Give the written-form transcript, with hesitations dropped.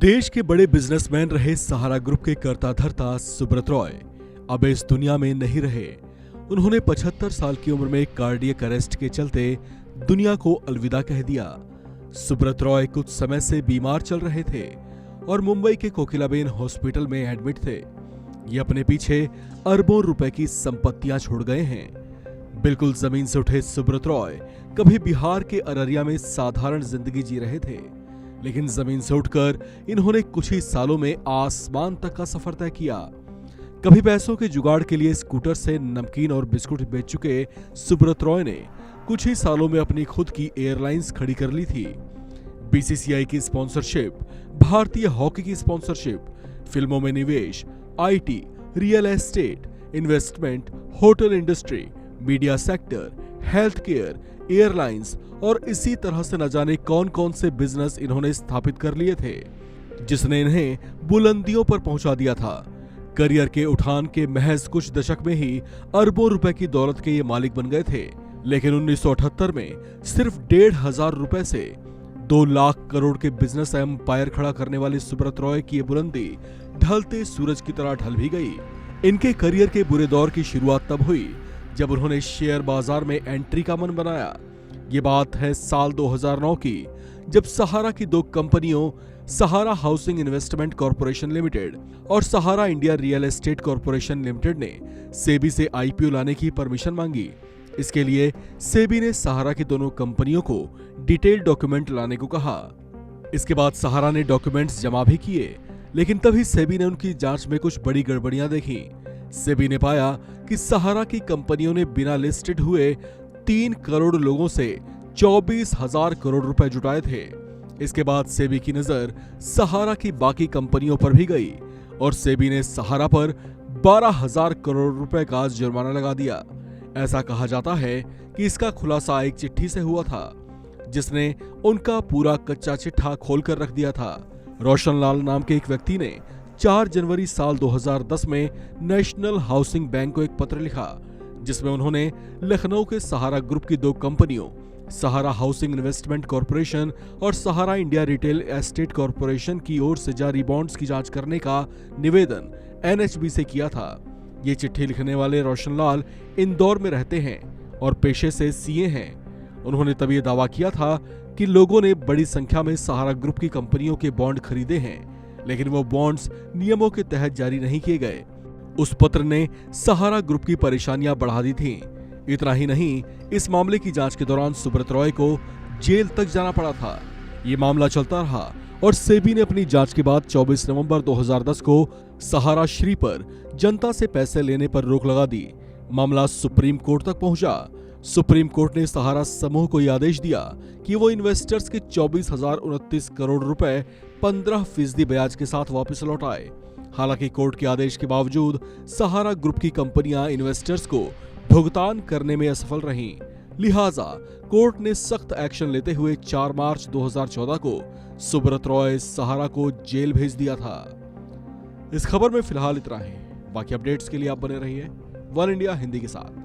देश के बड़े बिजनेसमैन रहे सहारा ग्रुप के कर्ता धर्ता सुब्रत रॉय अब इस दुनिया में नहीं रहे। उन्होंने 75 साल की उम्र में कार्डियक अरेस्ट के चलते दुनिया को अलविदा कह दिया। सुब्रत रॉय कुछ समय से बीमार चल रहे थे और मुंबई के कोकिलाबेन हॉस्पिटल में एडमिट थे। ये अपने पीछे अरबों रुपए की संपत्तियां छोड़ गए हैं। बिल्कुल जमीन से उठे सुब्रत रॉय कभी बिहार के अररिया में साधारण जिंदगी जी रहे थे, लेकिन जमीन से उठकर इन्होंने कुछ ही सालों में आसमान तक का सफर तय किया। कभी पैसों के जुगाड़ के लिए स्कूटर से नमकीन और बिस्कुट बेच चुके सुब्रत रॉय ने कुछ ही सालों में अपनी खुद की एयरलाइंस खड़ी कर ली थी। बीसीसीआई की स्पॉन्सरशिप, भारतीय हॉकी की स्पॉन्सरशिप, फिल्मों में निवेश, IT, real estate, investment, hotel industry, media sector, health care, airlines और इसी तरह से न जाने कौन कौन से बिजनेस इन्होंने स्थापित कर लिए थे, जिसने इन्हें बुलंदियों पर पहुंचा दिया था। करियर के उठान के महज कुछ दशक में ही अरबों रुपए की दौलत के ये मालिक बन गए थे, लेकिन 1978 में सिर्फ 1,500 रुपए से 2 लाख करोड़ के बिजनेस एम्पायर खड़ा करने वाले सुब्रत रॉय की ये बुलंदी ढलते सूरज की तरह ढल भी गई। इनके करियर के बुरे दौर की शुरुआत तब हुई जब उन्होंने शेयर बाजार में एंट्री का मन बनाया। ये बात है साल 2009 की, जब सहारा की 2 कंपनियों Sahara housing investment corporation limited और Sahara India real estate corporation limited ने सेबी से आईपीओ लाने की परमिशन मांगी। इसके लिए सेबी ने सहारा की दोनों कंपनियों को डिटेल डॉक्यूमेंट लाने को कहा। इसके बाद सहारा ने डॉक्यूमेंट्स जमा भी किए, लेकिन तभी सेबी ने उनकी जांच में कुछ बड़ी गड़बड़ियां देखी। सेबी ने पाया कि सहारा की कंपनियों ने बिना लिस्टेड हुए 3 करोड़ लोगों से 24,000 करोड़ रुपए जुटाए थे। इसके बाद सेबी की नजर सहारा की बाकी कंपनियों पर भी गई और सेबी ने सहारा पर 12,000 करोड़ रुपए का जुर्माना लगा दिया। ऐसा कहा जाता है कि इसका खुलासा एक चिट्ठी से हुआ था, जिसने उनका पूरा कच्चा चिट्ठा खोलकर रख दिया था। रोशन लाल नाम के एक व्यक्ति ने 4 जनवरी साल 2010 में नेशनल हाउसिंग बैंक को एक पत्र लिखा, जिसमें उन्होंने लखनऊ के सहारा ग्रुप की 2 कंपनियों सहारा हाउसिंग इन्वेस्टमेंट कॉर्पोरेशन और Sahara India retail estate corporation की ओर से जारी बॉन्ड्स की जांच करने का निवेदन एनएचबी से किया था। ये चिट्ठी लिखने वाले रोशन लाल इंदौर में रहते हैं और पेशे से सीए हैं। उन्होंने तब ये दावा किया था कि लोगों ने बड़ी संख्या में सहारा ग्रुप की कंपनियों के बॉन्ड खरीदे हैं, लेकिन वो बॉन्ड्स नियमों के तहत जारी नहीं किए गए। उस पत्र ने सहारा ग्रुप की परेशानियां बढ़ा दी थीं। इतना ही नहीं, इस मामले की जांच के दौरान सुब्रत रॉय को जेल तक जाना पड़ा था। ये मामला चलता रहा और सेबी ने अपनी जांच के बाद 24 नवंबर 2010 को सहारा श्री पर जनता से पैसे लेने पर रोक लगा दी। मामला सुप्रीम कोर्ट तक पहुंचा। सुप्रीम कोर्ट ने सहारा समूह को यह आदेश दिया कि वो इन्वेस्टर्स के 24,029 करोड़ रुपए 15% ब्याज के साथ वापस लौटाए। हालांकि कोर्ट के आदेश के बावजूद सहारा ग्रुप की कंपनियां इन्वेस्टर्स को भुगतान करने में असफल रहीं। लिहाजा कोर्ट ने सख्त एक्शन लेते हुए 4 मार्च 2014 को सुब्रत रॉय सहारा को जेल भेज दिया था। इस खबर में फिलहाल इतना ही। बाकी अपडेट्स के लिए आप बने रहिए वन इंडिया हिंदी के साथ।